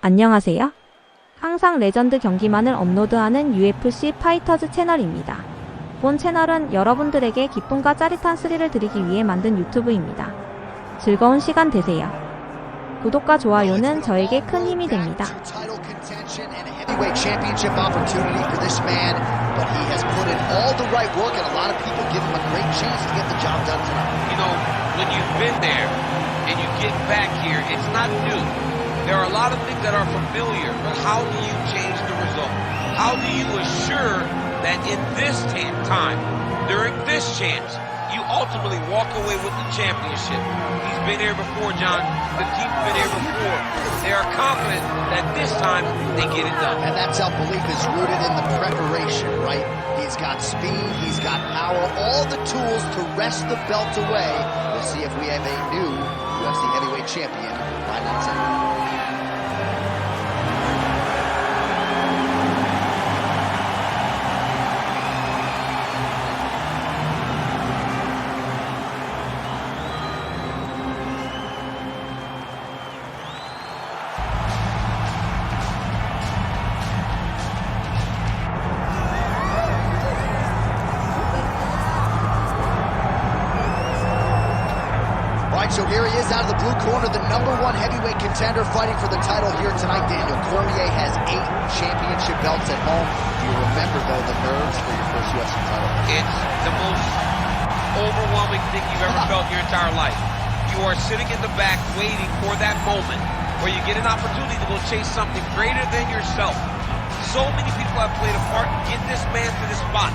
안녕하세요. 항상 레전드 경기만을 업로드하는 UFC 파이터즈 채널입니다. 본 채널은 여러분들에게 기쁨과 짜릿한 스릴을 드리기 위해 만든 유튜브입니다. 즐거운 시간 되세요. 구독과 좋아요는 저에게 큰 힘이 됩니다. Heavyweight championship opportunity for this man, but he has put in all the right work, and a lot of people give him a great chance to get the job done tonight. You know, when you've been there and you get back here, it's not new. There are a lot of things that are familiar, but how do you change the result? How do you assure that in this time, during this chance, you ultimately walk away with the championship? He's been here before, John. The team's been here before. They are confident that this time they get it done. And that self-belief is rooted in the preparation, right? He's got speed, he's got power, all the tools to wrest the belt away. We'll see if we have a new UFC heavyweight champion by next time. So here he is out of the blue corner, the #1 heavyweight contender fighting for the title here tonight. Daniel Cormier has 8 championship belts at home. Do you remember, though, the nerves for your first UFC title? It's the most overwhelming thing you've ever felt in your entire life. You are sitting in the back waiting for that moment where you get an opportunity to go chase something greater than yourself. So many people have played a part to get this man to this spot.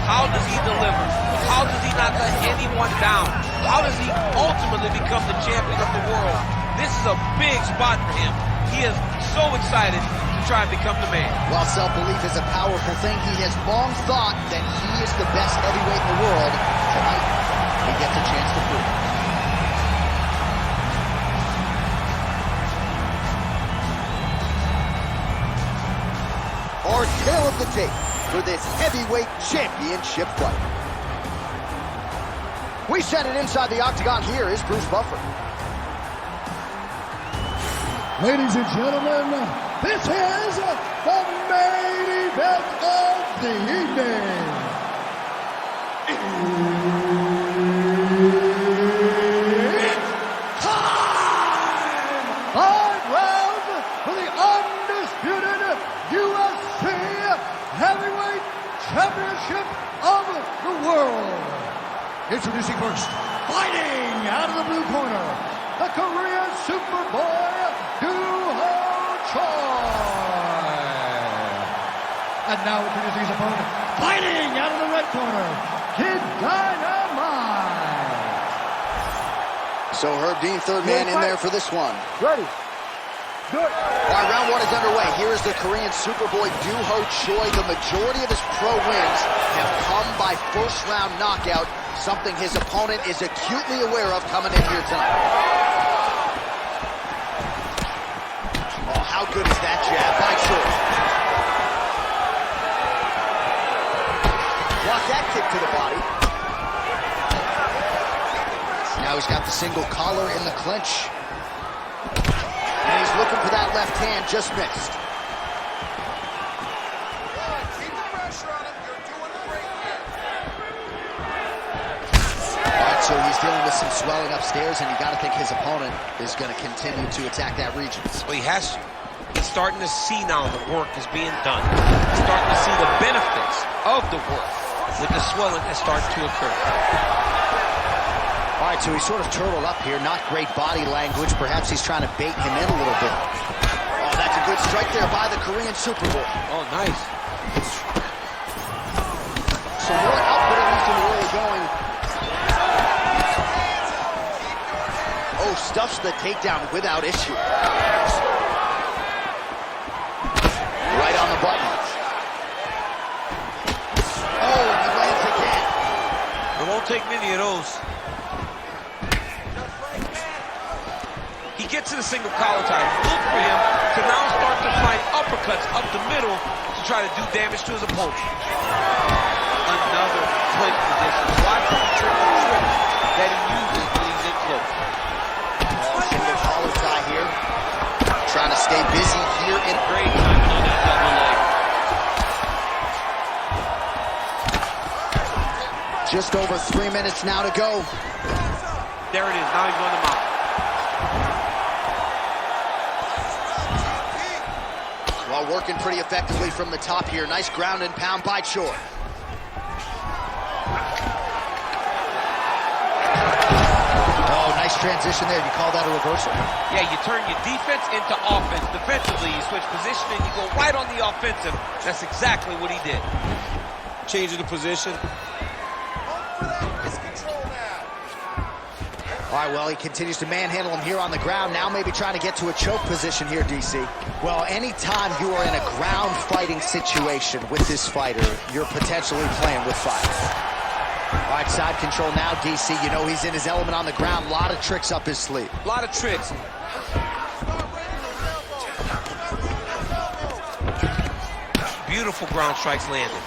How does he deliver? How does he not let anyone down? How does he ultimately become the champion of the world? This is a big spot for him. He is so excited to try and become the man. While self-belief is a powerful thing, he has long thought that he is the best heavyweight in the world. Tonight, he gets a chance to prove it. Our tale of the tape for this heavyweight championship fight. We send it inside the octagon. Here is Bruce Buffer. Ladies and gentlemen, this is the main event of the evening. It's time! 5 rounds for the undisputed UFC Heavyweight Championship of the world. Introducing first, fighting out of the blue corner, the Korean Superboy, Choi. And now introducing his opponent, fighting out of the red corner, Kid Dynamite. So Herb Dean, third man in there for this one. Ready. Good. All right, round 1 is underway. Here is the Korean Superboy, Choi. The majority of his pro wins have come by first-round knockout, something his opponent is acutely aware of coming in here tonight. Oh, how good is that jab by Choi? Block that kick to the body. Now he's got the single collar in the clinch. And he's looking for that left hand, just missed. Keep the pressure on him. You're doing great here. All right, so he's dealing with some swelling upstairs, and you got to think his opponent is going to continue to attack that region. Well, he has to. He's starting to see now the work is being done. He's starting to see the benefits of the work with the swelling that's starting to occur. All right, so he's sort of turtled up here. Not great body language. Perhaps he's trying to bait him in a little bit. Oh, that's a good strike there by the Korean Superboy. Oh, nice. Some more output, at least in the early going. Oh, stuffs the takedown without issue. Right on the button. Oh, and he lands again. It won't take many of those. He gets to the single collar tie. Look for him to now start to find uppercuts up the middle to try to do damage to his opponent. Another clinch position. Watch the trick that he uses when he's in close. Single collar tie here. Trying to stay busy here in Great timing on that double leg. just over 3 minutes now to go. There it is. Now he's on the mount. Well, working pretty effectively from the top here. Nice ground and pound by Choi. Oh, nice transition there. You call that a reversal? Yeah, you turn your defense into offense. Defensively, you switch position and you go right on the offensive. That's exactly what he did. Changing the position. All right, well, he continues to manhandle him here on the ground. Now maybe trying to get to a choke position here, DC. Well, anytime you are in a ground fighting situation with this fighter, you're potentially playing with fire. All right, side control now, DC. You know he's in his element on the ground. A lot of tricks up his sleeve. A lot of tricks. Beautiful ground strikes landed.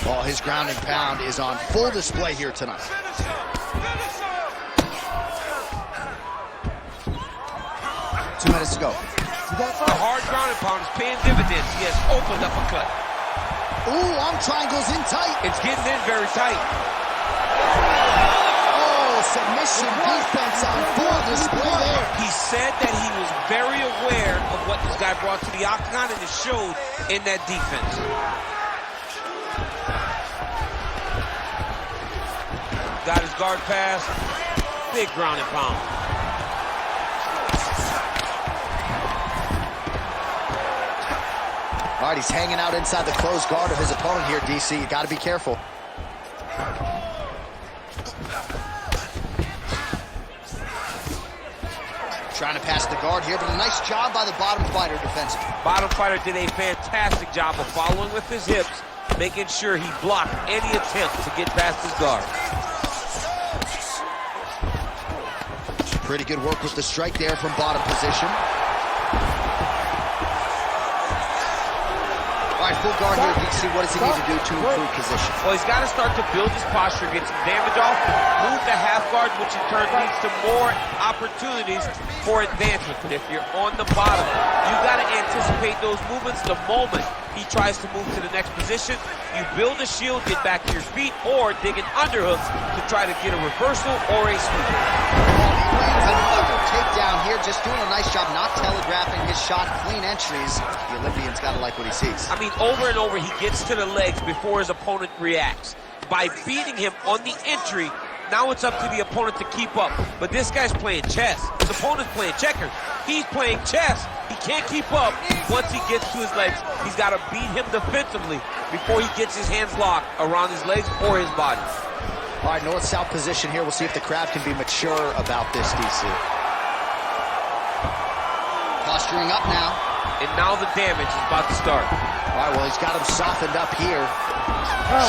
Well, his ground and pound is on full display here tonight. 2 minutes to go. The hard ground and pound is paying dividends. He has opened up a cut. Ooh, arm triangles in tight. It's getting in very tight. Oh, submission defense on full display there. He said that he was very aware of what this guy brought to the octagon, and it showed in that defense. Got his guard pass. Big ground and pound. All right, he's hanging out inside the closed guard of his opponent here, DC. You got to be careful. Trying to pass the guard here, but a nice job by the bottom fighter defensively. Bottom fighter did a fantastic job of following with his hips, making sure he blocked any attempt to get past his guard. Pretty good work with the strike there from bottom position. All right, full guard here, DC. What does he need to do to improve position? Well, he's got to start to build his posture, get some damage off, move the half guard, which in turn leads to more opportunities for advancement. But if you're on the bottom, you got to anticipate those movements the moment he tries to move to the next position. You build a shield, get back to your feet, or dig an underhook to try to get a reversal or a sweep. Another takedown here, just doing a nice job not telegraphing his shot. Clean entries. The Olympian's got to like what he sees. I mean, over and over, he gets to the legs before his opponent reacts. By beating him on the entry, now it's up to the opponent to keep up. But this guy's playing chess. His opponent's playing checkers. He's playing chess. He can't keep up once he gets to his legs. He's got to beat him defensively before he gets his hands locked around his legs or his body. All right, north-south position here. We'll see if the crowd can be mature about this, DC. Posturing up now. And now the damage is about to start. All right, well, he's got him softened up here.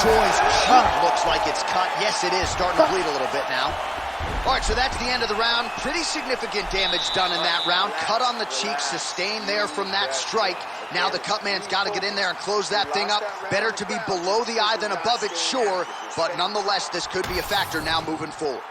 Choi's cheek looks like it's cut. Yes, it is starting to bleed a little bit now. All right, so that's the end of the round. Pretty significant damage done in that round. Cut on the cheek, sustained there from that strike. Now the cut man's got to get in there and close that thing up. Better to be below the eye than above it, sure. But nonetheless, this could be a factor now moving forward.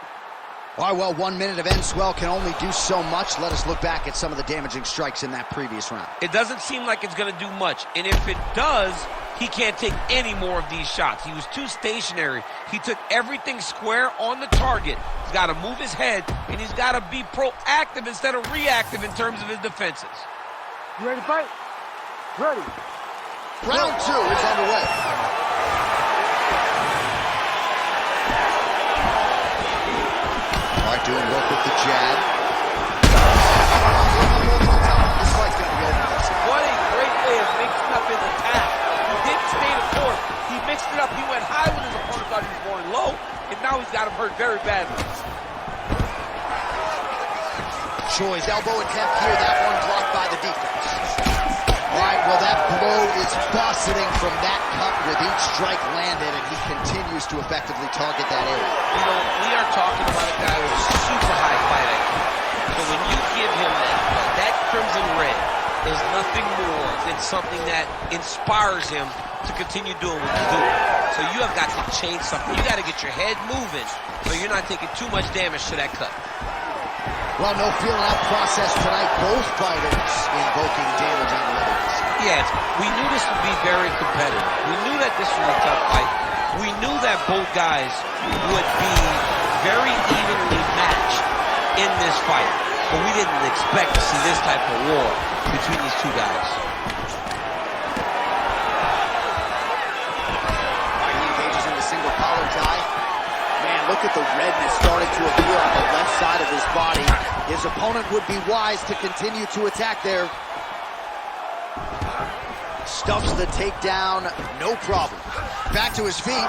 All right, well, 1 minute of end swell can only do so much. Let us look back at some of the damaging strikes in that previous round. It doesn't seem like it's going to do much. And if it does, he can't take any more of these shots. He was too stationary. He took everything square on the target. He's got to move his head, and he's got to be proactive instead of reactive in terms of his defenses. You ready to fight? Ready. Round 2 is underway. All right, doing work with the jab. This fight's going to be over. What a great way of mixing up his attack. He didn't stay the course. He mixed it up. He went high when his opponent thought he was going low, and now he's got him hurt very badly. Choi's elbow attempt here. That one blocked by the defense. All right, well, that blow is buffeting from that cut with each strike landed, and he continues to effectively target that area. You know, we are talking about a guy with super high fight IQ. So when you give him that crimson red is nothing more than something that inspires him to continue doing what he's doing. So you have got to change something. You got to get your head moving so you're not taking too much damage to that cut. Well, no feeling out process tonight. Both fighters invoking damage analytics. Yes, we knew this would be very competitive. We knew that this was a tough fight. We knew that both guys would be very evenly matched in this fight. But we didn't expect to see this type of war between these two guys. He engages in the single collar tie. Man, look at the redness starting to appear on the left side of his body. His opponent would be wise to continue to attack there. Stuffs the takedown, no problem. Back to his feet.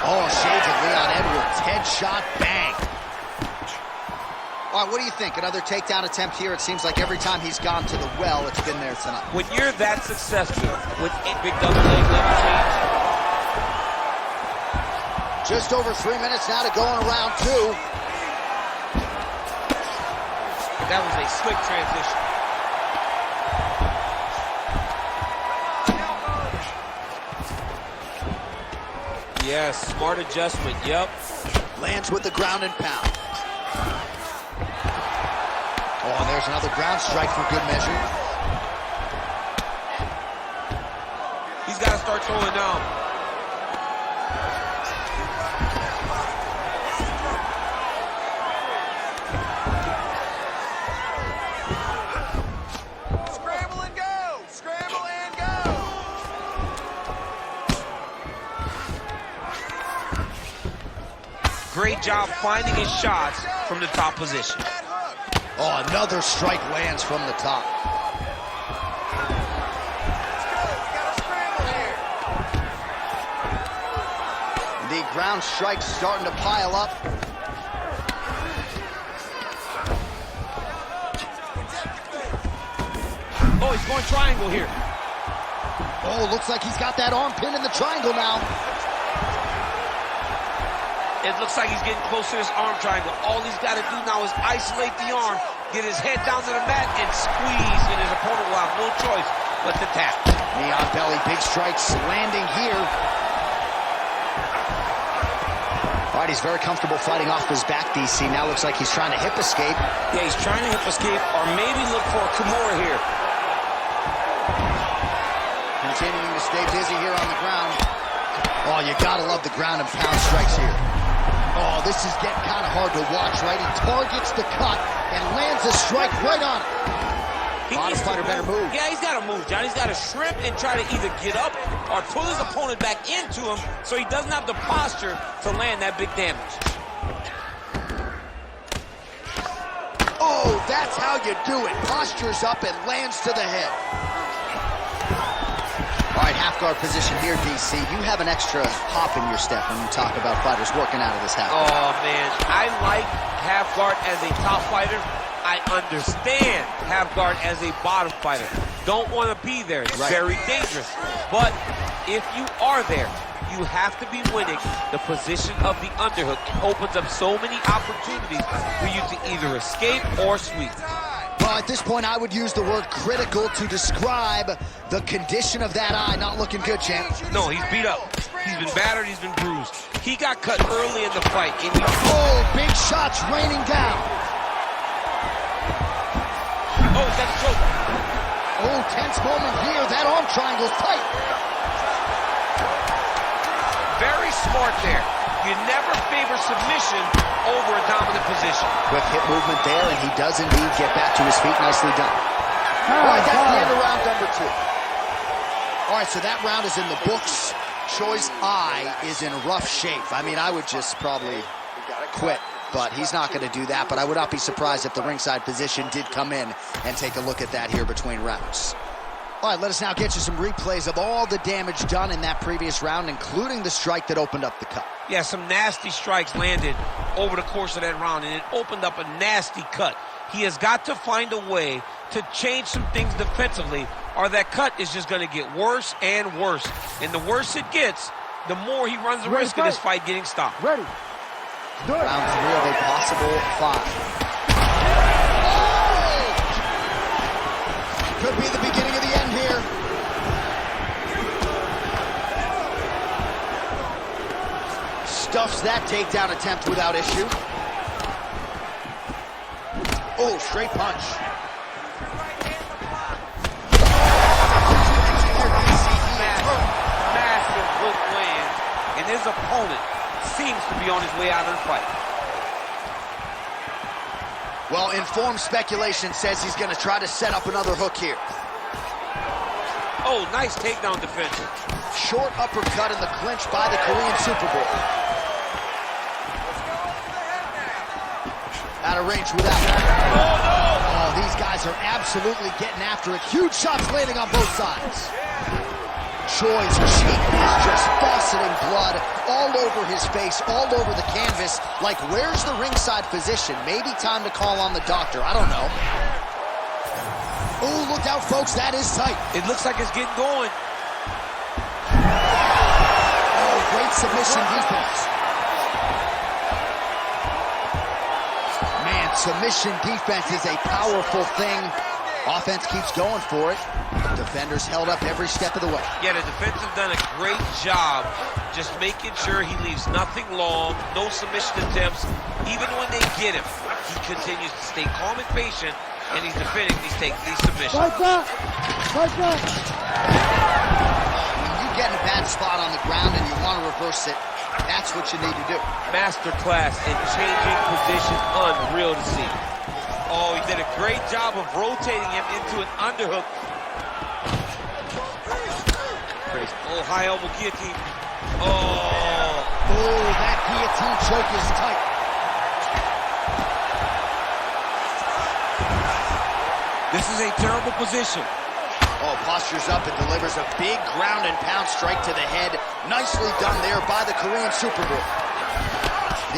Oh, shades of Leon Edwards. Headshot, bang. All right, what do you think? Another takedown attempt here. It seems like every time he's gone to the well, it's been there tonight. When you're that successful with big double leg level change. Just over 3 minutes now to go in round two. That was a slick transition. Yes, smart adjustment, yep. Lands with the ground and pound. Oh, and there's another ground strike for good measure. He's got to start throwing down. Scramble and go! Scramble and go! Great job finding his shots from the top position. That hook! Oh, another strike lands from the top. We gotta scramble here! The ground strike's starting to pile up. Oh, he's going triangle here. Oh, looks like he's got that arm pinned in the triangle now. It looks like he's getting close to this arm triangle. All he's got to do now is isolate the arm, get his head down to the mat, and squeeze, and his opponent will have no choice but to tap. Knee on belly, big strikes landing here. All right, he's very comfortable fighting off his back, DC. Now looks like he's trying to hip escape. Yeah, he's trying to hip escape or maybe look for a Kimura here. Continuing to stay busy here on the ground. Oh, you gotta love the ground and pound strikes here. Oh, this is getting kind of hard to watch, right? He targets the cut and lands a strike right on it. Bottom fighter better move. Yeah, he's got to move, John. He's got to shrimp and try to either get up or pull his opponent back into him so he doesn't have the posture to land that big damage. Oh, that's how you do it. Postures up and lands to the head. All right, half guard position here, DC. You have an extra hop in your step when you talk about fighters working out of this half guard. Oh, man. I like half guard as a top fighter. I understand half guard as a bottom fighter. Don't want to be there. It's very dangerous. But if you are there, you have to be winning the position of the underhook. It opens up so many opportunities for you to either escape or sweep. Well, at this point, I would use the word critical to describe the condition of that eye. Not looking good, champ. No, he's beat up. He's been battered. He's been bruised. He got cut early in the fight. And Oh, big shots raining down. oh, he's got the choke. Oh, tense moment here. That arm triangle's tight. Very smart there. You never favor submission over a dominant position. Quick hip movement there, and he does indeed get back to his feet. Nicely done. All right, that's the end of round number two. All right, so that round is in the books. Choi's eye is in rough shape. I mean, I would just probably quit, but he's not going to do that. But I would not be surprised if the ringside position did come in and take a look at that here between rounds. All right, let us now get you some replays of all the damage done in that previous round, including the strike that opened up the cut. Yeah, some nasty strikes landed over the course of that round, and it opened up a nasty cut. He has got to find a way to change some things defensively, or that cut is just going to get worse and worse. And the worse it gets, the more he runs the risk of this fight getting stopped. Ready. Do it. Round three of a possible five. Oh! Could be the beginning of the end here. stuffs that takedown attempt without issue. Oh, straight punch. Massive hook lands, and his opponent seems to be on his way out of the fight. Well, informed speculation says he's going to try to set up another hook here. Oh, nice takedown defense. Short uppercut in the clinch by the Korean Super Bowl. Out of range with that one. Oh, these guys are absolutely getting after it. Huge shots landing on both sides. Choi's cheek is just fauceting blood all over his face, all over the canvas. Like, where's the ringside physician? Maybe time to call on the doctor. I don't know. Oh, look out, folks. That is tight. It looks like it's getting going. Oh, great submission defense. Man, submission defense is a powerful thing. Offense keeps going for it. Defenders held up every step of the way. Yeah, the defense has done a great job just making sure he leaves nothing long, no submission attempts. Even when they get him, he continues to stay calm and patient, and he's defending these submissions. Fight back! Fight back! When you get in a bad spot on the ground and you want to reverse it, that's what you need to do. Masterclass in changing position, unreal to see. Oh, he did a great job of rotating him into an underhook. Oh, high elbow guillotine. Oh, that guillotine choke is tight. this is a terrible position. Oh, postures up and delivers a big ground and pound strike to the head. Nicely done there by the Korean Super Bowl.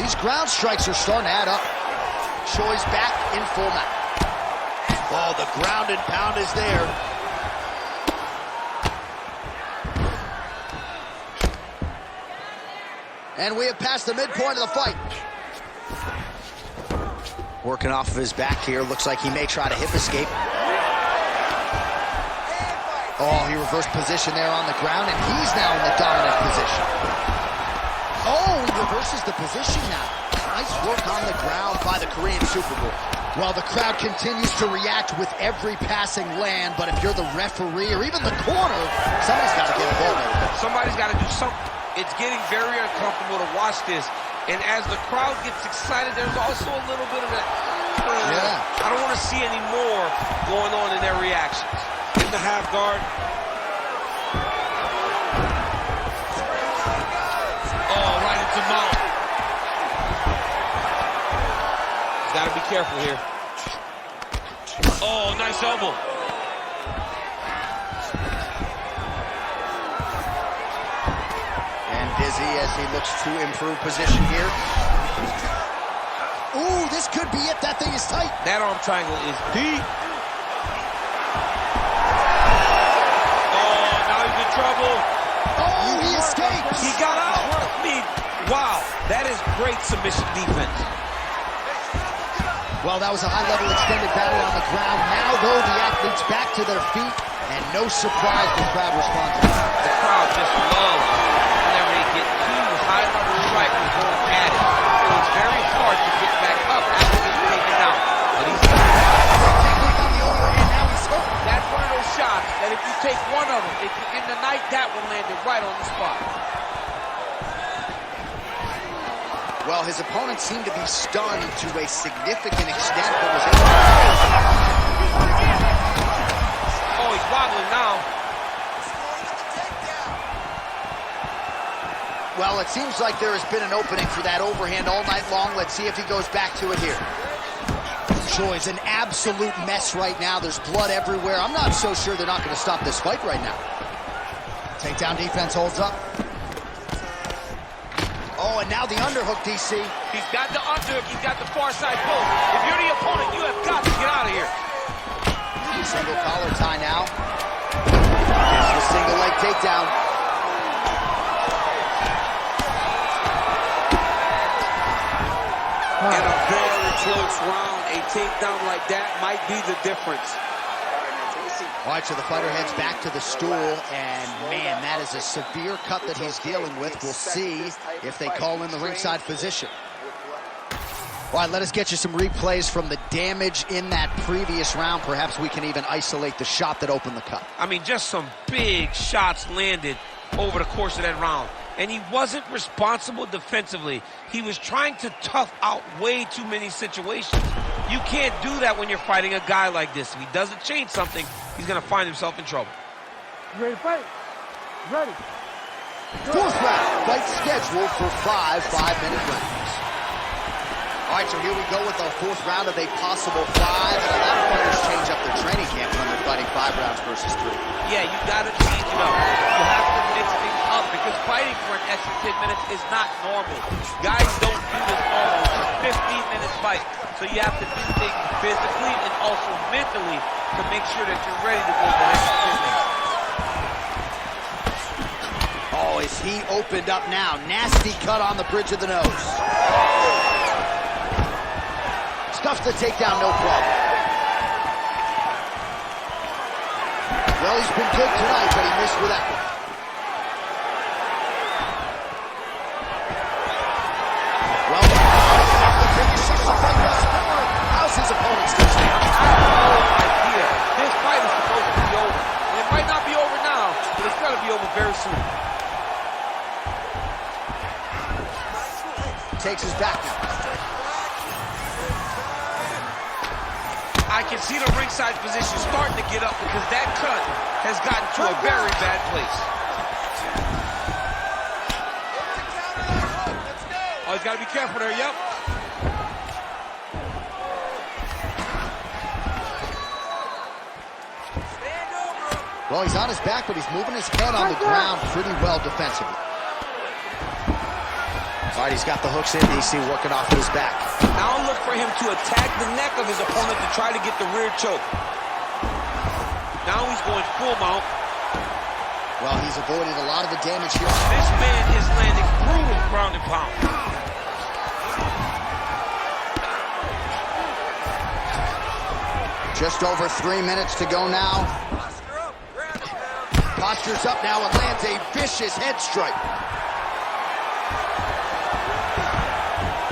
These ground strikes are starting to add up. Choi's back in full mount. Oh, the ground and pound is there. And we have passed the midpoint of the fight. Working off of his back here. Looks like he may try to hip escape. Oh, he reversed position there on the ground, and he's now in the dominant position. Oh, he reverses the position now. Nice work on the ground by the Korean Super Bowl. Well, the crowd continues to react with every passing land, but if you're the referee or even the corner, somebody's got to get involved. Somebody's got to do something. It's getting very uncomfortable to watch this. And as the crowd gets excited, there's also a little bit of that. I don't want to see any more going on in their reactions. In the half guard. Oh, right into mount. Got to be careful here. Oh, nice elbow. Dizzy as he looks to improve position here. Ooh, this could be it. That thing is tight. That arm triangle is deep. Oh, now he's in trouble. Oh, he escapes. He got out. I mean, wow, that is great submission defense. Well, that was a high-level extended battle on the ground. Now, though, the athletes back to their feet, and no surprise the crowd responds. The crowd just loves whenever they get two high-level strikers going at it. It's very hard to get back up after he's taken out. But he's that's one of those shots that if you take one of them, if you end the night, that one landed right on the spot. Well, his opponent seemed to be stunned to a significant extent, but was Oh, he's wobbling now. Well, it seems like there has been an opening for that overhand all night long. Let's see if he goes back to it here. Choi's an absolute mess right now. There's blood everywhere. I'm not so sure they're not going to stop this fight right now. Takedown defense holds up. Oh, and now the underhook, DC. He's got the underhook. He's got the far side post. If you're the opponent, you have got to get out of here. Single collar tie now. Here's the single leg takedown. In a very close round, a takedown like that might be the difference. All right, so the fighter heads back to the stool, and man, that is a severe cut that he's dealing with. We'll see if they call in the ringside physician. All right, let us get you some replays from the damage in that previous round. Perhaps we can even isolate the shot that opened the cut. I mean, just some big shots landed over the course of that round. And he wasn't responsible defensively. He was trying to tough out way too many situations. You can't do that when you're fighting a guy like this. If he doesn't change something, he's going to find himself in trouble. You ready to fight? Ready. Fourth round, fight scheduled for 5 5-minute rounds. All right, so here we go with the fourth round of a possible 5. And a lot of fighters change up their training camp when they're fighting 5 rounds versus 3. Yeah, you got to change it up. You have to mix things up because fighting for an extra 10 minutes is not normal. Guys don't do this normal. It's a 15-minute fight. So you have to do things physically and also mentally to make sure that you're ready to go the next 10 minutes. Oh, is he opened up now? Nasty cut on the bridge of the nose. Stuffs the takedown, no problem. Well, he's been good tonight, but he missed with that one. Well, the finish of the fight thus far. How's his opponent still standing? I have no idea. This fight is supposed to be over. And it might not be over now, but it's going to be over very soon. Takes his back now. I can see the ringside position starting to get up because that cut has gotten to a very bad place. Oh, he's got to be careful there, yep. Well, he's on his back, but he's moving his head on the ground pretty well defensively. All right, he's got the hooks in, DC working off his back. Now look for him to attack the neck of his opponent to try to get the rear choke. Now he's going full mount. Well, he's avoided a lot of the damage here. This man is landing brutal ground and pound. Just over 3 minutes to go now. Postures up now and lands a vicious head strike.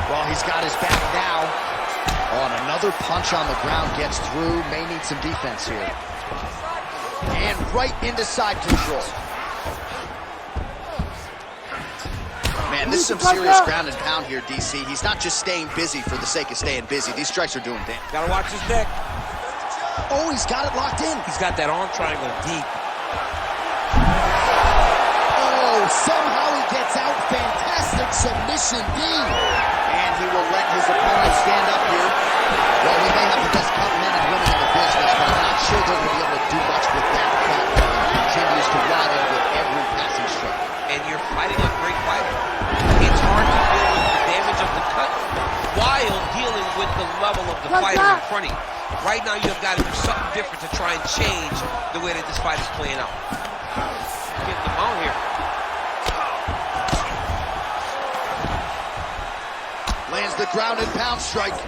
Well, he's got his back now. Oh, and another punch on the ground gets through. May need some defense here. And right into side control. Man, this is some serious ground and pound here, DC. He's not just staying busy for the sake of staying busy. These strikes are doing damage. Gotta watch his neck. Oh, he's got it locked in. He's got that arm triangle deep. Oh, somehow he gets out. Fantastic submission D. And he will let his opponent stand up here. Well, we may have the best cut men and women in the business, but I'm not sure they're going to be able to do much with that cut. He continues to ride in with every passing strike. And you're fighting a great fighter. It's hard to deal with the damage of the cut while dealing with the level of the fighter in front of you. Right now, you've got to do something different to try and change the way that this fight is playing out. Get them out here. Lands the ground and pound strike.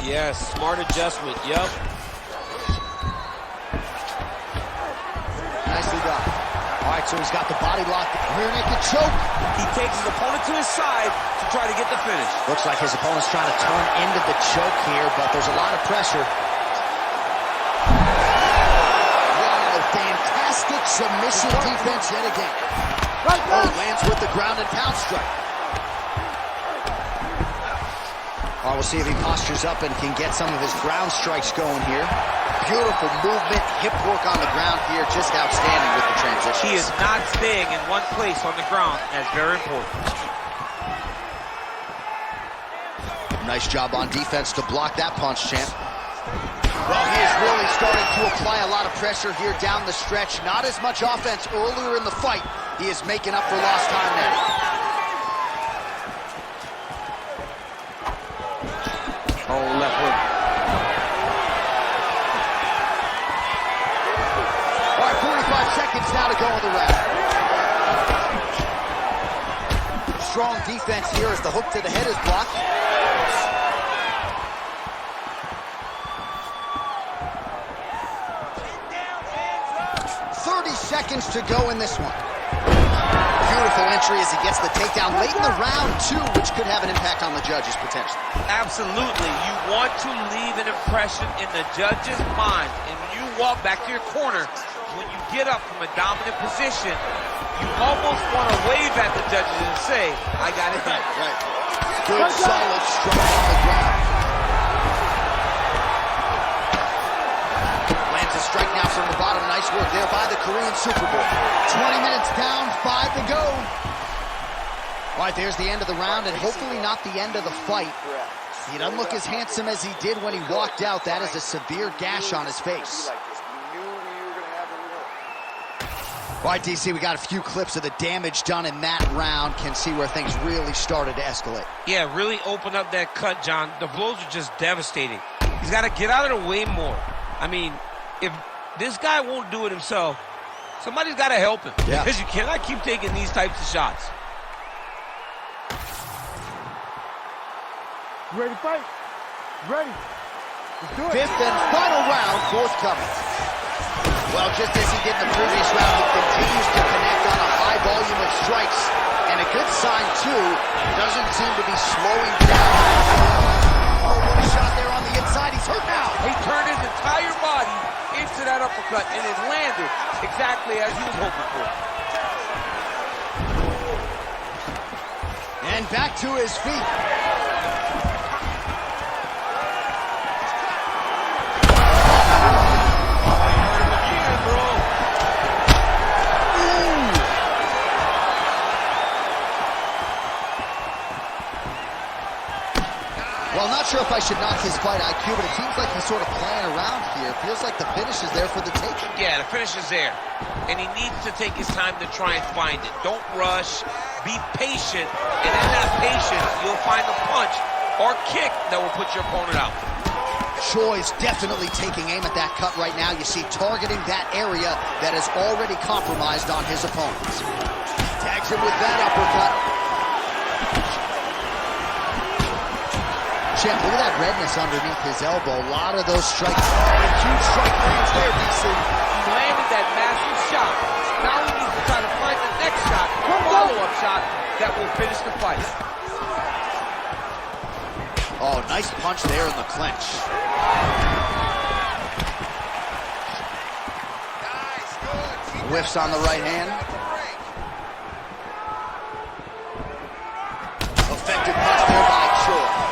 Yes, smart adjustment, yep. Nicely done. All right, so he's got the body lock, rear naked choke. He takes his opponent to his side to try to get the finish. Looks like his opponent's trying to turn into the choke here, but there's a lot of pressure. Wow, fantastic submission defense yet again. Oh, lands with the ground and pound strike. Oh, we'll see if he postures up and can get some of his ground strikes going here. Beautiful movement, hip work on the ground here, just outstanding with the transition. He is not staying in one place on the ground. That's very important. Nice job on defense to block that punch, champ. Well, he is really starting to apply a lot of pressure here down the stretch. Not as much offense earlier in the fight. He is making up for lost time now. Oh, left hook. All right, 45 seconds now to go in the round. Strong defense here as the hook to the head is blocked. seconds to go in this one. Beautiful entry as he gets the takedown late in the round, too, which could have an impact on the judges, potentially. Absolutely. You want to leave an impression in the judge's mind. And when you walk back to your corner, when you get up from a dominant position, you almost want to wave at the judges and say, I got it hit. Right. Good, solid strike on the ground. Lands a strike now from the bottom. Nice work there by the Korean Super Bowl. 20 minutes down, 5 to go. All right, there's the end of the round, and hopefully not the end of the fight. He doesn't look as handsome as he did when he walked out. That is a severe gash on his face. All right, DC, we got a few clips of the damage done in that round. Can see where things really started to escalate. Yeah, really open up that cut, John. The blows are just devastating. He's got to get out of the way more. I mean, if this guy won't do it himself, somebody's got to help him. Yeah. Because you cannot keep taking these types of shots. You ready to fight? Ready. Let's do it. Fifth and final round, forthcoming. Well, just as he did in the previous round, he continues to connect on a high volume of strikes. And a good sign, too, doesn't seem to be slowing down. Oh, what a shot there on the inside. He's hurt now. He turned his entire body into that uppercut, and it landed exactly as he was hoping for. And back to his feet. Well, not sure if I should knock his fight IQ, but it seems like he's sort of playing around here. Feels like the finish is there for the taking. Yeah, the finish is there. And he needs to take his time to try and find it. Don't rush. Be patient. And in that patience, you'll find a punch or kick that will put your opponent out. Choi's definitely taking aim at that cut right now. You see, targeting that area that is already compromised on his opponents. Tags him with that uppercut. Champ, look at that redness underneath his elbow. A lot of those strikes. Huge strike range there, DC. He landed that massive shot. Now he needs to try to find the next shot, a follow-up shot that will finish the fight. Oh, nice punch there in the clinch. Whiffs on the right hand. Effective punch there by Choi.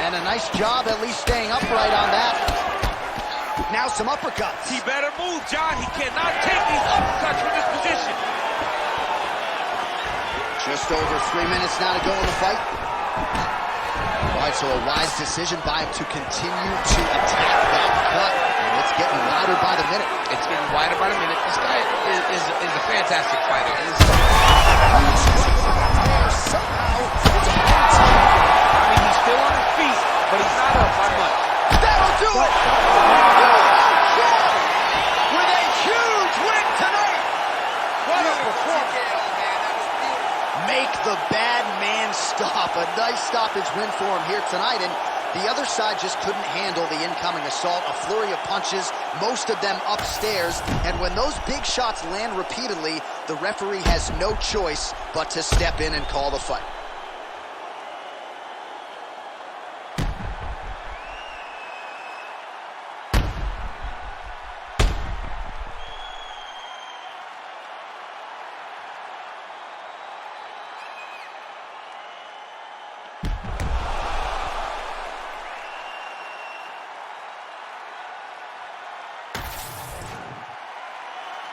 And a nice job at least staying upright on that. Now some uppercuts. He better move, John. He cannot take these uppercuts from this position. Just over 3 minutes now to go in the fight. All right, so a wise decision by him to continue to attack that cut. And it's getting wider by the minute. It's getting wider by the minute. This guy is a fantastic fighter. Somehow, He's still on his feet, but he's not up by much. that'll do it! With a huge win tonight! What a performance! Make the bad man stop. A nice stoppage win for him here tonight, and the other side just couldn't handle the incoming assault. A flurry of punches, most of them upstairs, and when those big shots land repeatedly, the referee has no choice but to step in and call the fight.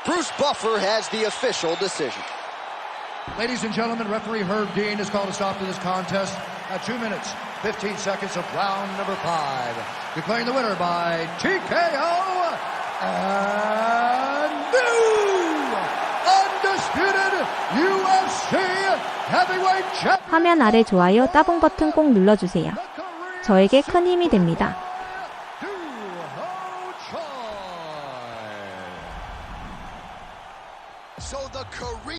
Bruce Buffer has the official decision. Ladies and gentlemen, referee Herb Dean has called a stop to this contest at 2 minutes, 15 seconds of round number 5. Declaring the winner by TKO and new undisputed UFC heavyweight champion. 화면 아래 좋아요 따봉 버튼 꼭 눌러주세요. 저에게 큰 힘이 됩니다.